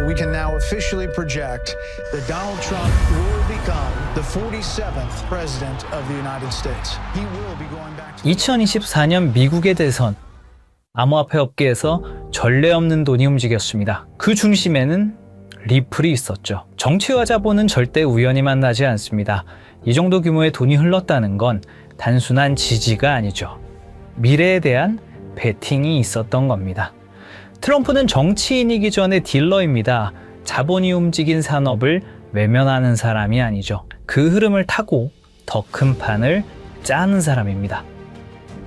we can now officially project that Donald Trump will become the 47th president of the United States. He will be going back to 2024년 미국의 대선. 암호화폐 업계에서 전례 없는 돈이 움직였습니다. 그 중심에는 리플이 있었죠. 정치와 자본은 절대 우연히 만나지 않습니다. 이 정도 규모의 돈이 흘렀다는 건 단순한 지지가 아니죠. 미래에 대한 베팅이 있었던 겁니다. 트럼프는 정치인이기 전에 딜러입니다. 자본이 움직인 산업을 외면하는 사람이 아니죠. 그 흐름을 타고 더 큰 판을 짜는 사람입니다.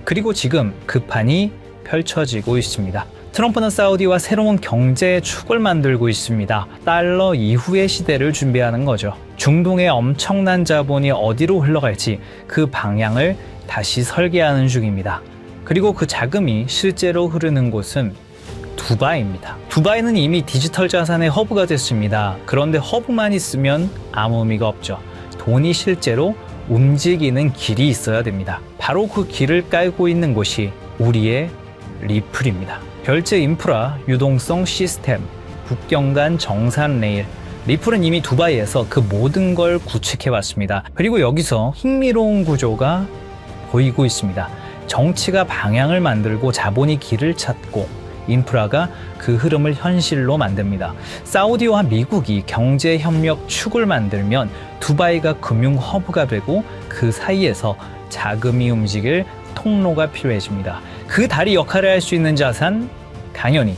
그리고 지금 그 판이 펼쳐지고 있습니다. 트럼프는 사우디와 새로운 경제의 축을 만들고 있습니다. 달러 이후의 시대를 준비하는 거죠. 중동의 엄청난 자본이 어디로 흘러갈지 그 방향을 다시 설계하는 중입니다. 그리고 그 자금이 실제로 흐르는 곳은 두바이입니다. 두바이는 이미 디지털 자산의 허브가 됐습니다. 그런데 허브만 있으면 아무 의미가 없죠. 돈이 실제로 움직이는 길이 있어야 됩니다. 바로 그 길을 깔고 있는 곳이 우리의 리플입니다. 결제 인프라, 유동성 시스템, 국경 간 정산 레일, 리플은 이미 두바이에서 그 모든 걸 구축해왔습니다. 그리고 여기서 흥미로운 구조가 보이고 있습니다. 정치가 방향을 만들고 자본이 길을 찾고 인프라가 그 흐름을 현실로 만듭니다. 사우디와 미국이 경제협력 축을 만들면 두바이가 금융 허브가 되고 그 사이에서 자금이 움직일 통로가 필요해집니다. 그 다리 역할을 할 수 있는 자산, 당연히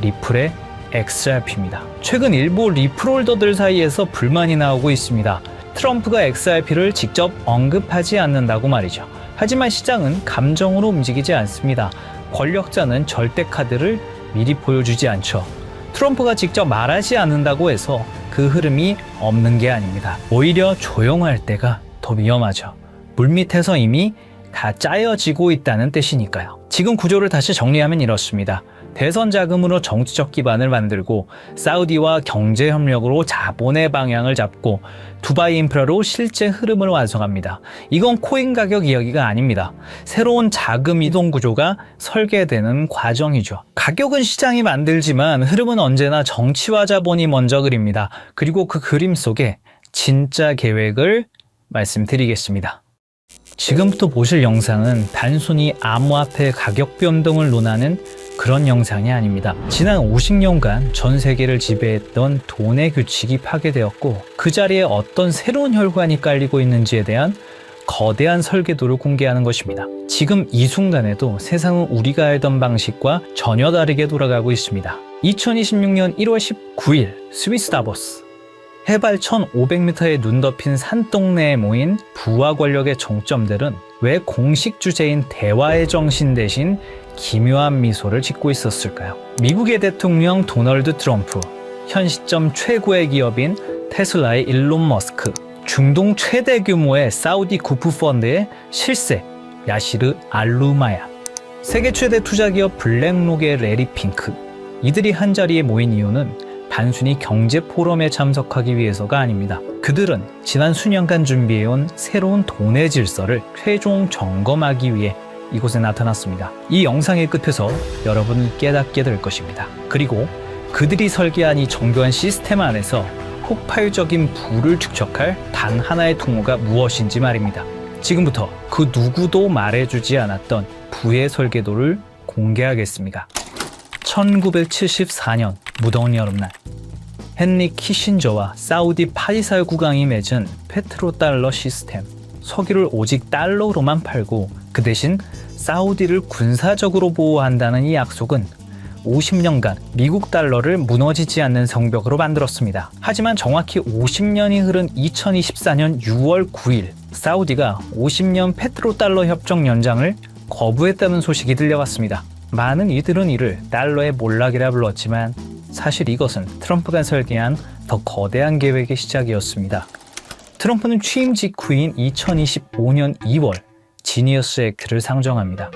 리플의 XRP입니다. 최근 일부 리플 홀더들 사이에서 불만이 나오고 있습니다. 트럼프가 XRP를 직접 언급하지 않는다고 말이죠. 하지만 시장은 감정으로 움직이지 않습니다. 권력자는 절대 카드를 미리 보여주지 않죠. 트럼프가 직접 말하지 않는다고 해서 그 흐름이 없는 게 아닙니다. 오히려 조용할 때가 더 위험하죠. 물밑에서 이미 다 짜여지고 있다는 뜻이니까요. 지금 구조를 다시 정리하면 이렇습니다. 대선 자금으로 정치적 기반을 만들고 사우디와 경제 협력으로 자본의 방향을 잡고 두바이 인프라로 실제 흐름을 완성합니다. 이건 코인 가격 이야기가 아닙니다. 새로운 자금 이동 구조가 설계되는 과정이죠. 가격은 시장이 만들지만 흐름은 언제나 정치와 자본이 먼저 그립니다. 그리고 그 그림 속에 진짜 계획을 말씀드리겠습니다. 지금부터 보실 영상은 단순히 암호화폐 가격 변동을 논하는 그런 영상이 아닙니다. 지난 50년간 전 세계를 지배했던 돈의 규칙이 파괴되었고 그 자리에 어떤 새로운 혈관이 깔리고 있는지에 대한 거대한 설계도를 공개하는 것입니다. 지금 이 순간에도 세상은 우리가 알던 방식과 전혀 다르게 돌아가고 있습니다. 2026년 1월 19일 스위스 다보스. 해발 1500m의 눈 덮인 산동네에 모인 부와 권력의 정점들은 왜 공식 주제인 대화의 정신 대신 기묘한 미소를 짓고 있었을까요? 미국의 대통령 도널드 트럼프, 현 시점 최고의 기업인 테슬라의 일론 머스크, 중동 최대 규모의 사우디 구프 펀드의 실세 야시르 알루마야, 세계 최대 투자기업 블랙록의 레리 핑크. 이들이 한자리에 모인 이유는 단순히 경제 포럼에 참석하기 위해서가 아닙니다. 그들은 지난 수년간 준비해온 새로운 돈의 질서를 최종 점검하기 위해 이곳에 나타났습니다. 이 영상의 끝에서 여러분을 깨닫게 될 것입니다. 그리고 그들이 설계한 이 정교한 시스템 안에서 폭발적인 부를 축적할 단 하나의 통로가 무엇인지 말입니다. 지금부터 그 누구도 말해주지 않았던 부의 설계도를 공개하겠습니다. 1974년 무더운 여름날, 헨리 키신저와 사우디 파리살 국왕이 맺은 페트로달러 시스템. 석유를 오직 달러로만 팔고 그 대신 사우디를 군사적으로 보호한다는 이 약속은 50년간 미국 달러를 무너지지 않는 성벽으로 만들었습니다. 하지만 정확히 50년이 흐른 2024년 6월 9일, 사우디가 50년 페트로달러 협정 연장을 거부했다는 소식이 들려왔습니다. 많은 이들은 이를 달러의 몰락이라 불렀지만 사실 이것은 트럼프가 설계한 더 거대한 계획의 시작이었습니다. 트럼프는 취임 직후인 2025년 2월 지니어스 액트를 상정합니다.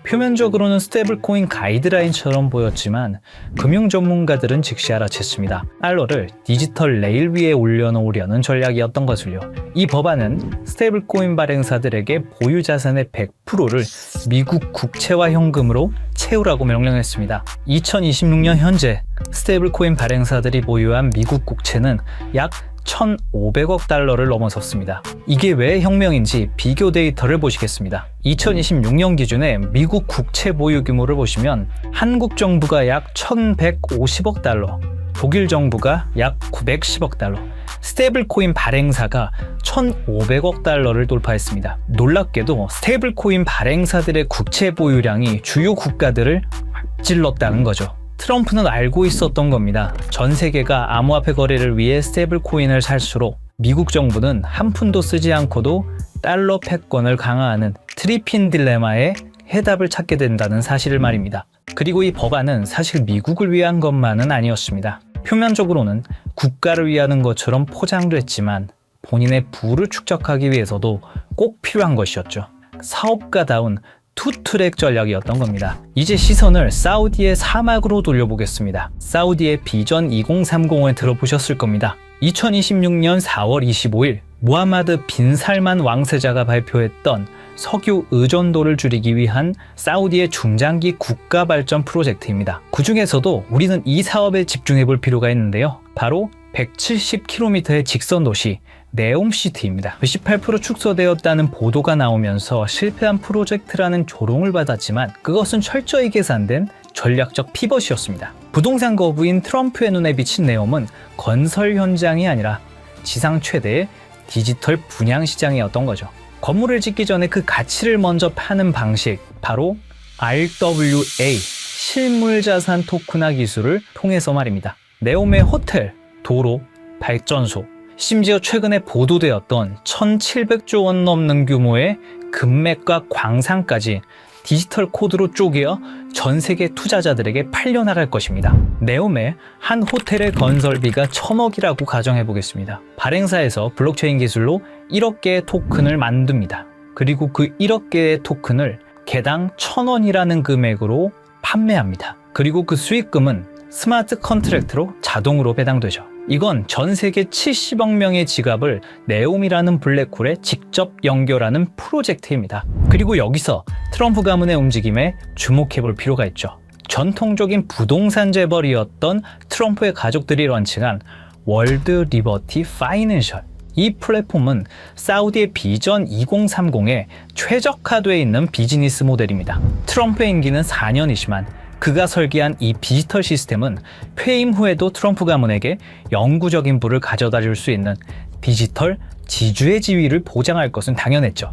표면적으로는 스테이블코인 가이드라인처럼 보였지만 금융 전문가들은 즉시 알아챘습니다. 달러를 디지털 레일 위에 올려놓으려는 전략이었던 것을요. 이 법안은 스테이블코인 발행사들에게 보유 자산의 100%를 미국 국채와 현금으로 채우라고 명령했습니다. 2026년 현재 스테이블 코인 발행사들이 보유한 미국 국채는 약 1,500억 달러를 넘어섰습니다. 이게 왜 혁명인지 비교 데이터를 보시겠습니다. 2026년 기준의 미국 국채 보유 규모를 보시면 한국 정부가 약 1,150억 달러, 독일 정부가 약 910억 달러, 스테이블 코인 발행사가 1,500억 달러를 돌파했습니다. 놀랍게도 스테이블 코인 발행사들의 국채 보유량이 주요 국가들을 앞질렀다는 거죠. 트럼프는 알고 있었던 겁니다. 전 세계가 암호화폐 거래를 위해 스테이블 코인을 살수록 미국 정부는 한 푼도 쓰지 않고도 달러 패권을 강화하는 트리핀 딜레마에 해답을 찾게 된다는 사실을 말입니다. 그리고 이 법안은 사실 미국을 위한 것만은 아니었습니다. 표면적으로는 국가를 위하는 것처럼 포장됐지만 본인의 부를 축적하기 위해서도 꼭 필요한 것이었죠. 사업가다운 투트랙 전략이었던 겁니다. 이제 시선을 사우디의 사막으로 돌려보겠습니다. 사우디의 비전 2030을 들어보셨을 겁니다. 2026년 4월 25일 무하마드 빈 살만 왕세자가 발표했던 석유 의존도를 줄이기 위한 사우디의 중장기 국가 발전 프로젝트입니다. 그 중에서도 우리는 이 사업에 집중해 볼 필요가 있는데요. 바로 170km의 직선 도시 네옴시티입니다. 18% 축소되었다는 보도가 나오면서 실패한 프로젝트라는 조롱을 받았지만 그것은 철저히 계산된 전략적 피벗이었습니다. 부동산 거부인 트럼프의 눈에 비친 네옴은 건설 현장이 아니라 지상 최대의 디지털 분양 시장이었던 거죠. 건물을 짓기 전에 그 가치를 먼저 파는 방식, 바로 RWA, 실물자산 토큰화 기술을 통해서 말입니다. 네옴의 호텔, 도로, 발전소, 심지어 최근에 보도되었던 1,700조 원 넘는 규모의 금맥과 광산까지 디지털 코드로 쪼개어 전 세계 투자자들에게 팔려나갈 것입니다. 네옴의 한 호텔의 건설비가 1,000억이라고 가정해 보겠습니다. 발행사에서 블록체인 기술로 1억 개의 토큰을 만듭니다. 그리고 그 1억 개의 토큰을 개당 1,000원이라는 금액으로 판매합니다. 그리고 그 수익금은 스마트 컨트랙트로 자동으로 배당되죠. 이건 전 세계 70억 명의 지갑을 네옴이라는 블랙홀에 직접 연결하는 프로젝트입니다. 그리고 여기서 트럼프 가문의 움직임에 주목해 볼 필요가 있죠. 전통적인 부동산 재벌이었던 트럼프의 가족들이 런칭한 월드 리버티 파이낸셜. 이 플랫폼은 사우디의 비전 2030에 최적화되어 있는 비즈니스 모델입니다. 트럼프의 임기는 4년이지만 그가 설계한 이 디지털 시스템은 퇴임 후에도 트럼프 가문에게 영구적인 부를 가져다 줄 수 있는 디지털 지주의 지위를 보장할 것은 당연했죠.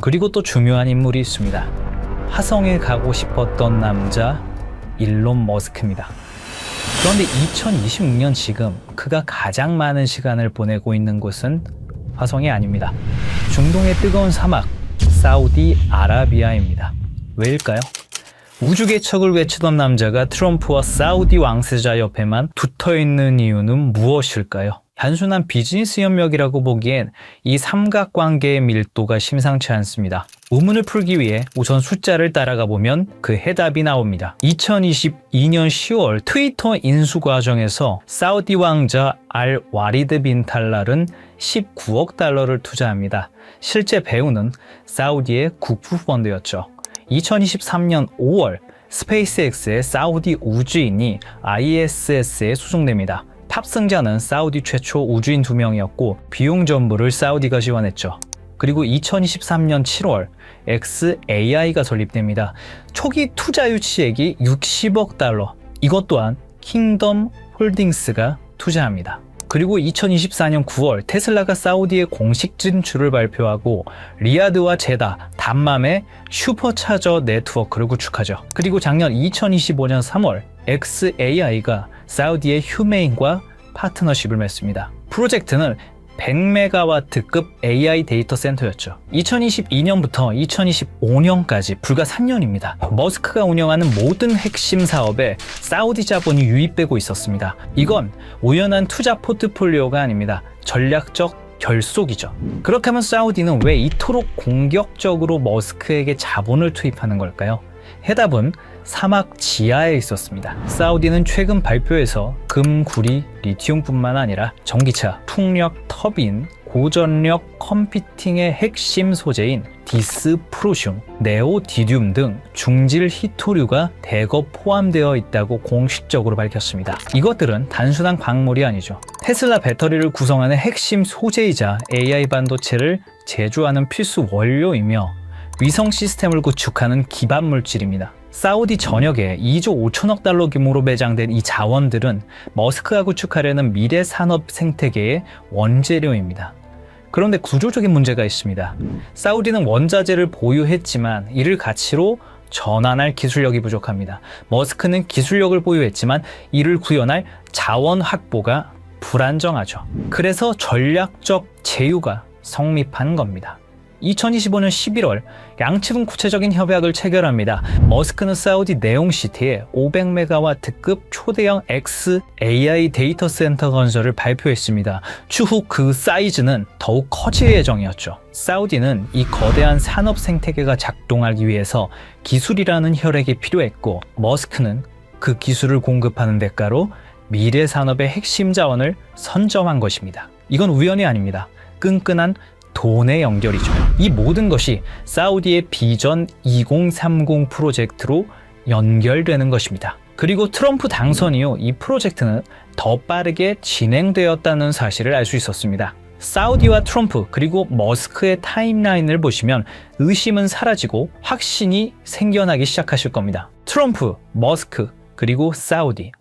그리고 또 중요한 인물이 있습니다. 화성에 가고 싶었던 남자 일론 머스크입니다. 그런데 2026년 지금 그가 가장 많은 시간을 보내고 있는 곳은 화성이 아닙니다. 중동의 뜨거운 사막 사우디아라비아입니다. 왜일까요? 우주 개척을 외치던 남자가 트럼프와 사우디 왕세자 옆에만 붙어있는 이유는 무엇일까요? 단순한 비즈니스 협력이라고 보기엔 이 삼각관계의 밀도가 심상치 않습니다. 의문을 풀기 위해 우선 숫자를 따라가 보면 그 해답이 나옵니다. 2022년 10월 트위터 인수 과정에서 사우디 왕자 알 와리드 빈 탈랄은 19억 달러를 투자합니다. 실제 배우는 사우디의 국부 펀드였죠. 2023년 5월 스페이스X의 사우디 우주인이 ISS에 수송됩니다. 탑승자는 사우디 최초 우주인 2명이었고 비용 전부를 사우디가 지원했죠. 그리고 2023년 7월 XAI가 설립됩니다. 초기 투자 유치액이 60억 달러. 이것 또한 킹덤 홀딩스가 투자합니다. 그리고 2024년 9월 테슬라가 사우디의 공식 진출을 발표하고 리야드와 제다, 담맘의 슈퍼차저 네트워크를 구축하죠. 그리고 작년 2025년 3월 XAI가 사우디의 휴메인과 파트너십을 맺습니다. 프로젝트는 100메가와트급 AI 데이터 센터였죠. 2022년부터 2025년까지 불과 3년입니다. 머스크가 운영하는 모든 핵심 사업에 사우디 자본이 유입되고 있었습니다. 이건 우연한 투자 포트폴리오가 아닙니다. 전략적 결속이죠. 그렇게 하면 사우디는 왜 이토록 공격적으로 머스크에게 자본을 투입하는 걸까요? 해답은 사막 지하에 있었습니다. 사우디는 최근 발표에서 금, 구리, 리튬뿐만 아니라 전기차, 풍력, 터빈, 고전력 컴퓨팅의 핵심 소재인 디스프로슘, 네오디듐 등 중질 히토류가 대거 포함되어 있다고 공식적으로 밝혔습니다. 이것들은 단순한 광물이 아니죠. 테슬라 배터리를 구성하는 핵심 소재이자 AI 반도체를 제조하는 필수 원료이며 위성 시스템을 구축하는 기반 물질입니다. 사우디 전역에 2조 5천억 달러 규모로 매장된 이 자원들은 머스크가 구축하려는 미래 산업 생태계의 원재료입니다. 그런데 구조적인 문제가 있습니다. 사우디는 원자재를 보유했지만 이를 가치로 전환할 기술력이 부족합니다. 머스크는 기술력을 보유했지만 이를 구현할 자원 확보가 불안정하죠. 그래서 전략적 제휴가 성립한 겁니다. 2025년 11월 양측은 구체적인 협약을 체결합니다. 머스크는 사우디 네옴시티에 500메가와트급 초대형 XAI 데이터 센터 건설을 발표했습니다. 추후 그 사이즈는 더욱 커질 예정이었죠. 사우디는 이 거대한 산업 생태계가 작동하기 위해서 기술이라는 혈액이 필요했고 머스크는 그 기술을 공급하는 대가로 미래 산업의 핵심 자원을 선점한 것입니다. 이건 우연이 아닙니다. 끈끈한 돈의 연결이죠. 이 모든 것이 사우디의 비전 2030 프로젝트로 연결되는 것입니다. 그리고 트럼프 당선 이후 이 프로젝트는 더 빠르게 진행되었다는 사실을 알 수 있었습니다. 사우디와 트럼프 그리고 머스크의 타임라인을 보시면 의심은 사라지고 확신이 생겨나기 시작하실 겁니다. 트럼프, 머스크, 그리고 사우디.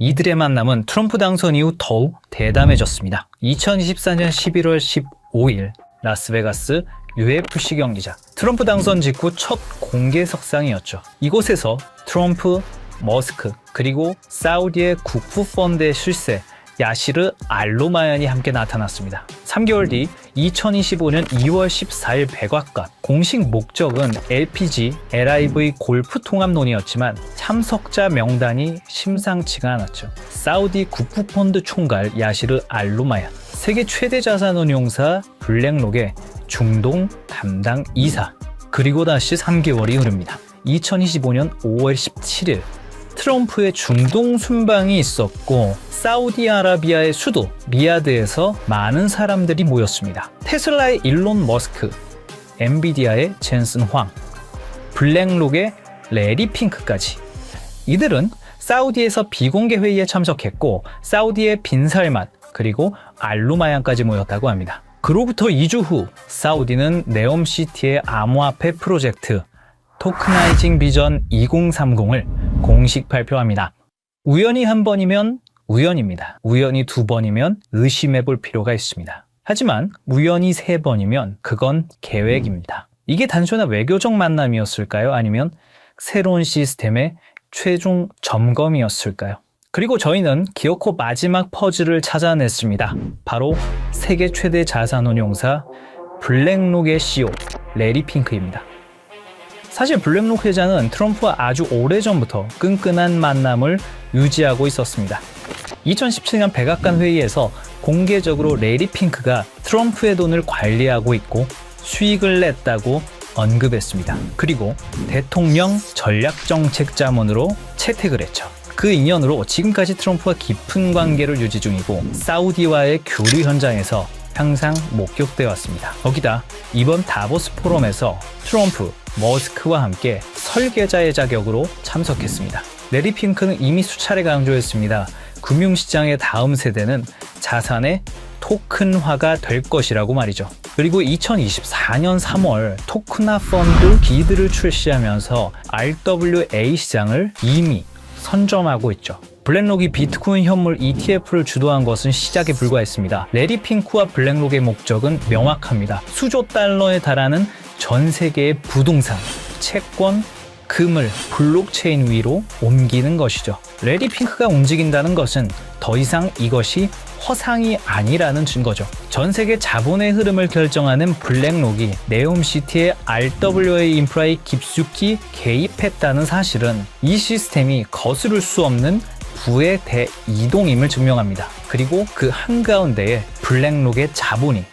이들의 만남은 트럼프 당선 이후 더욱 대담해졌습니다. 2024년 11월 15일 라스베가스 UFC 경기장. 트럼프 당선 직후 첫 공개 석상이었죠. 이곳에서 트럼프, 머스크, 그리고 사우디의 국부 펀드의 실세 야시르 알로마얀이 함께 나타났습니다. 3개월 뒤 2025년 2월 14일 백악관. 공식 목적은 LPG, LIV 골프 통합 논의였지만 참석자 명단이 심상치가 않았죠. 사우디 국부펀드 총괄 야시르 알로마얀, 세계 최대 자산운용사 블랙록의 중동 담당 이사, 그리고 다시 3개월이 흐릅니다. 2025년 5월 17일 트럼프의 중동 순방이 있었고 사우디아라비아의 수도 리야드에서 많은 사람들이 모였습니다. 테슬라의 일론 머스크, 엔비디아의 젠슨 황, 블랙록의 레리 핑크까지. 이들은 사우디에서 비공개 회의에 참석했고 사우디의 빈살만 그리고 알루마얀까지 모였다고 합니다. 그로부터 2주 후 사우디는 네옴시티의 암호화폐 프로젝트 토크나이징 비전 2030을 공식 발표합니다. 우연히 한 번이면 우연입니다. 우연히 두 번이면 의심해 볼 필요가 있습니다. 하지만 우연히 세 번이면 그건 계획입니다. 이게 단순한 외교적 만남이었을까요? 아니면 새로운 시스템의 최종 점검이었을까요? 그리고 저희는 기어코 마지막 퍼즐을 찾아냈습니다. 바로 세계 최대 자산운용사 블랙록의 CEO 레리 핑크입니다. 사실 블랙록 회장은 트럼프와 아주 오래전부터 끈끈한 만남을 유지하고 있었습니다. 2017년 백악관 회의에서 공개적으로 레리 핑크가 트럼프의 돈을 관리하고 있고 수익을 냈다고 언급했습니다. 그리고 대통령 전략정책자문으로 채택을 했죠. 그 인연으로 지금까지 트럼프와 깊은 관계를 유지 중이고 사우디와의 교류 현장에서 항상 목격되어 왔습니다. 거기다 이번 다보스 포럼에서 트럼프, 머스크와 함께 설계자의 자격으로 참석했습니다. 레리 핑크는 이미 수차례 강조했습니다. 금융시장의 다음 세대는 자산의 토큰화가 될 것이라고 말이죠. 그리고 2024년 3월 토크나 펀드 기드를 출시하면서 RWA 시장을 이미 선점하고 있죠. 블랙록이 비트코인 현물 ETF를 주도한 것은 시작에 불과했습니다. 레리 핑크와 블랙록의 목적은 명확합니다. 수조 달러에 달하는 전 세계의 부동산, 채권, 금을 블록체인 위로 옮기는 것이죠. 레리 핑크가 움직인다는 것은 더 이상 이것이 허상이 아니라는 증거죠. 전 세계 자본의 흐름을 결정하는 블랙록이 네옴시티의 RWA 인프라에 깊숙이 개입했다는 사실은 이 시스템이 거스를 수 없는 부의 대이동임을 증명합니다. 그리고 그 한가운데에 블랙록의 자본이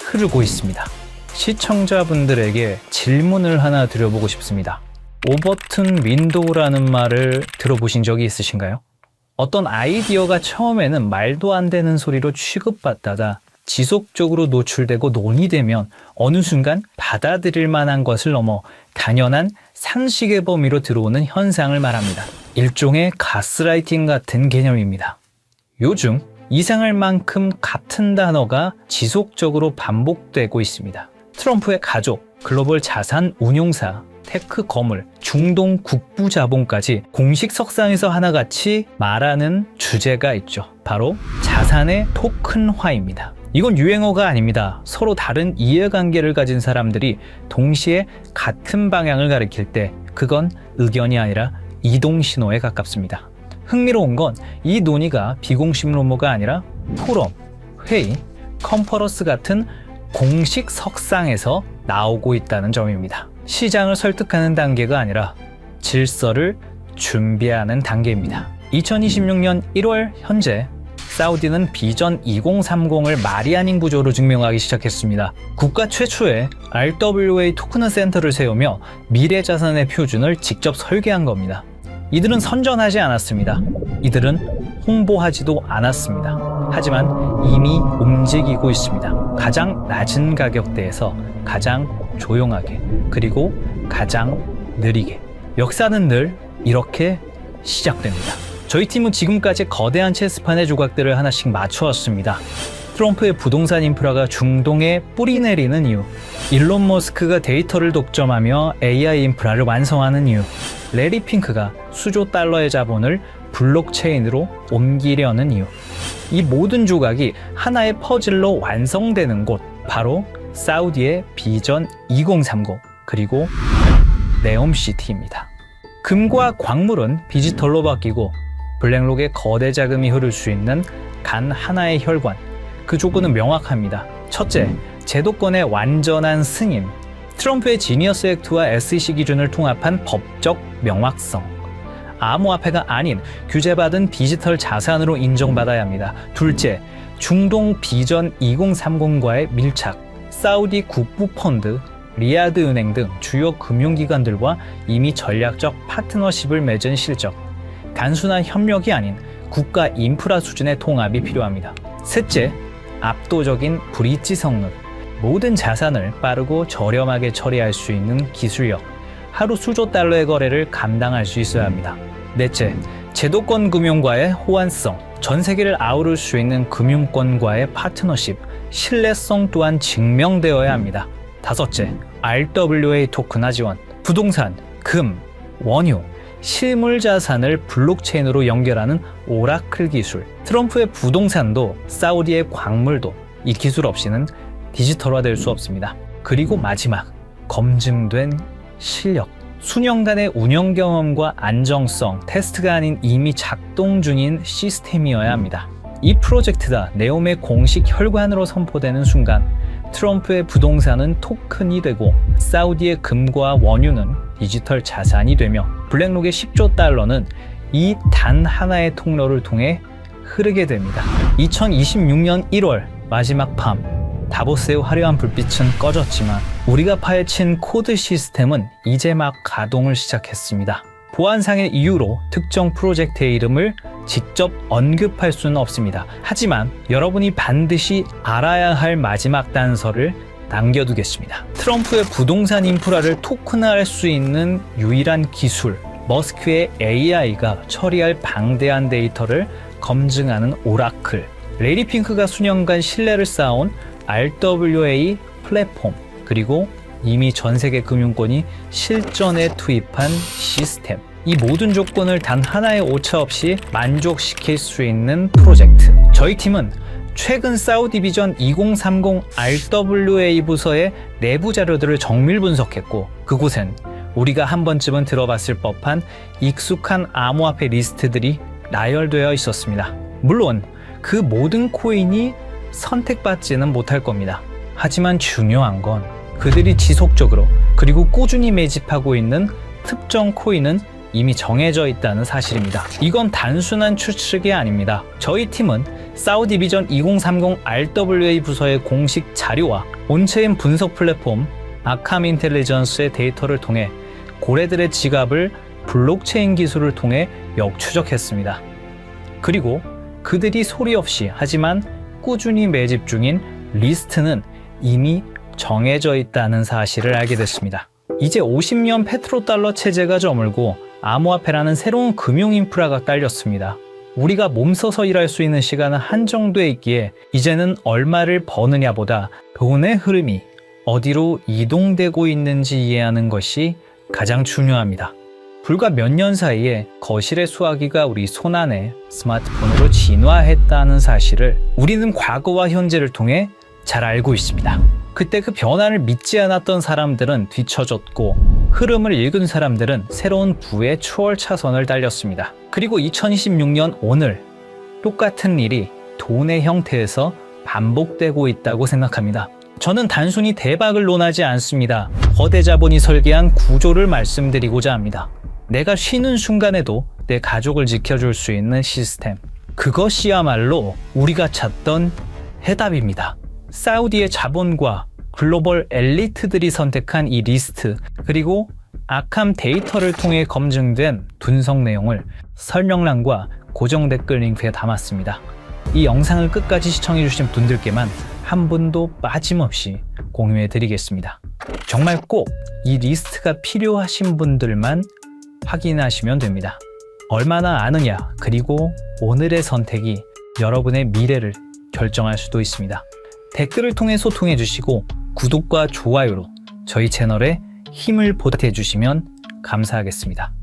흐르고 있습니다. 시청자분들에게 질문을 하나 드려보고 싶습니다. 오버튼 윈도우라는 말을 들어보신 적이 있으신가요? 어떤 아이디어가 처음에는 말도 안 되는 소리로 취급받다가 지속적으로 노출되고 논의되면 어느 순간 받아들일 만한 것을 넘어 당연한 상식의 범위로 들어오는 현상을 말합니다. 일종의 가스라이팅 같은 개념입니다. 요즘 이상할 만큼 같은 단어가 지속적으로 반복되고 있습니다. 트럼프의 가족, 글로벌 자산 운용사, 테크 거물, 중동 국부 자본까지 공식 석상에서 하나같이 말하는 주제가 있죠. 바로 자산의 토큰화입니다. 이건 유행어가 아닙니다. 서로 다른 이해관계를 가진 사람들이 동시에 같은 방향을 가리킬 때 그건 의견이 아니라 이동신호에 가깝습니다. 흥미로운 건 이 논의가 비공식 루머가 아니라 포럼, 회의, 컨퍼런스 같은 공식 석상에서 나오고 있다는 점입니다. 시장을 설득하는 단계가 아니라 질서를 준비하는 단계입니다. 2026년 1월 현재 사우디는 비전 2030을 말이 아닌 구조로 증명하기 시작했습니다. 국가 최초의 RWA 토큰 센터를 세우며 미래 자산의 표준을 직접 설계한 겁니다. 이들은 선전하지 않았습니다. 이들은 홍보하지도 않았습니다. 하지만 이미 움직이고 있습니다. 가장 낮은 가격대에서 가장 조용하게, 그리고 가장 느리게. 역사는 늘 이렇게 시작됩니다. 저희 팀은 지금까지 거대한 체스판의 조각들을 하나씩 맞춰왔습니다. 트럼프의 부동산 인프라가 중동에 뿌리 내리는 이유, 일론 머스크가 데이터를 독점하며 AI 인프라를 완성하는 이유, 레리 핑크가 수조 달러의 자본을 블록체인으로 옮기려는 이유. 이 모든 조각이 하나의 퍼즐로 완성되는 곳, 바로 사우디의 비전 2030, 그리고 네옴시티입니다. 금과 광물은 디지털로 바뀌고 블랙록에 거대 자금이 흐를 수 있는 단 하나의 혈관. 그 조건은 명확합니다. 첫째, 제도권의 완전한 승인. 트럼프의 지니어스 액트와 SEC 기준을 통합한 법적 명확성. 암호화폐가 아닌 규제받은 디지털 자산으로 인정받아야 합니다. 둘째, 중동 비전 2030과의 밀착. 사우디 국부펀드, 리야드 은행 등 주요 금융기관들과 이미 전략적 파트너십을 맺은 실적. 단순한 협력이 아닌 국가 인프라 수준의 통합이 필요합니다. 셋째, 압도적인 브릿지 성능. 모든 자산을 빠르고 저렴하게 처리할 수 있는 기술력. 하루 수조 달러의 거래를 감당할 수 있어야 합니다. 넷째, 제도권 금융과의 호환성. 전 세계를 아우를 수 있는 금융권과의 파트너십. 신뢰성 또한 증명되어야 합니다. 다섯째, RWA 토큰화 지원. 부동산, 금, 원유, 실물 자산을 블록체인으로 연결하는 오라클 기술. 트럼프의 부동산도 사우디의 광물도 이 기술 없이는 디지털화될 수 없습니다. 그리고 마지막, 검증된 실력. 수년간의 운영 경험과 안정성, 테스트가 아닌 이미 작동 중인 시스템이어야 합니다. 이 프로젝트가 네옴의 공식 혈관으로 선포되는 순간 트럼프의 부동산은 토큰이 되고 사우디의 금과 원유는 디지털 자산이 되며 블랙록의 10조 달러는 이 단 하나의 통로를 통해 흐르게 됩니다. 2026년 1월 마지막 밤, 다보스의 화려한 불빛은 꺼졌지만 우리가 파헤친 코드 시스템은 이제 막 가동을 시작했습니다. 보안상의 이유로 특정 프로젝트의 이름을 직접 언급할 수는 없습니다. 하지만 여러분이 반드시 알아야 할 마지막 단서를 남겨두겠습니다. 트럼프의 부동산 인프라를 토큰화할 수 있는 유일한 기술, 머스크의 AI가 처리할 방대한 데이터를 검증하는 오라클. 레리 핑크가 수년간 신뢰를 쌓아온 RWA 플랫폼, 그리고 이미 전 세계 금융권이 실전에 투입한 시스템. 이 모든 조건을 단 하나의 오차 없이 만족시킬 수 있는 프로젝트. 저희 팀은 최근 사우디 비전 2030 RWA 부서의 내부 자료들을 정밀 분석했고 그곳엔 우리가 한 번쯤은 들어봤을 법한 익숙한 암호화폐 리스트들이 나열되어 있었습니다. 물론 그 모든 코인이 선택받지는 못할 겁니다. 하지만 중요한 건 그들이 지속적으로 그리고 꾸준히 매집하고 있는 특정 코인은 이미 정해져 있다는 사실입니다. 이건 단순한 추측이 아닙니다. 저희 팀은 사우디 비전 2030 RWA 부서의 공식 자료와 온체인 분석 플랫폼 아캄 인텔리전스의 데이터를 통해 고래들의 지갑을 블록체인 기술을 통해 역추적했습니다. 그리고 그들이 소리 없이 하지만 꾸준히 매집 중인 리스트는 이미 정해져 있다는 사실을 알게 됐습니다. 이제 50년 페트로달러 체제가 저물고 암호화폐라는 새로운 금융 인프라가 딸렸습니다. 우리가 몸서서 일할 수 있는 시간은 한정돼 있기에 이제는 얼마를 버느냐보다 돈의 흐름이 어디로 이동되고 있는지 이해하는 것이 가장 중요합니다. 불과 몇 년 사이에 거실의 수화기가 우리 손안에 스마트폰으로 진화했다는 사실을 우리는 과거와 현재를 통해 잘 알고 있습니다. 그때 그 변화를 믿지 않았던 사람들은 뒤처졌고 흐름을 읽은 사람들은 새로운 부의 추월 차선을 달렸습니다. 그리고 2026년 오늘 똑같은 일이 돈의 형태에서 반복되고 있다고 생각합니다. 저는 단순히 대박을 논하지 않습니다. 거대 자본이 설계한 구조를 말씀드리고자 합니다. 내가 쉬는 순간에도 내 가족을 지켜줄 수 있는 시스템. 그것이야말로 우리가 찾던 해답입니다. 사우디의 자본과 글로벌 엘리트들이 선택한 이 리스트, 그리고 악함 데이터를 통해 검증된 분석 내용을 설명란과 고정 댓글 링크에 담았습니다. 이 영상을 끝까지 시청해주신 분들께만 한 분도 빠짐없이 공유해 드리겠습니다. 정말 꼭 이 리스트가 필요하신 분들만 확인하시면 됩니다. 얼마나 아느냐, 그리고 오늘의 선택이 여러분의 미래를 결정할 수도 있습니다. 댓글을 통해 소통해 주시고 구독과 좋아요로 저희 채널에 힘을 보태주시면 감사하겠습니다.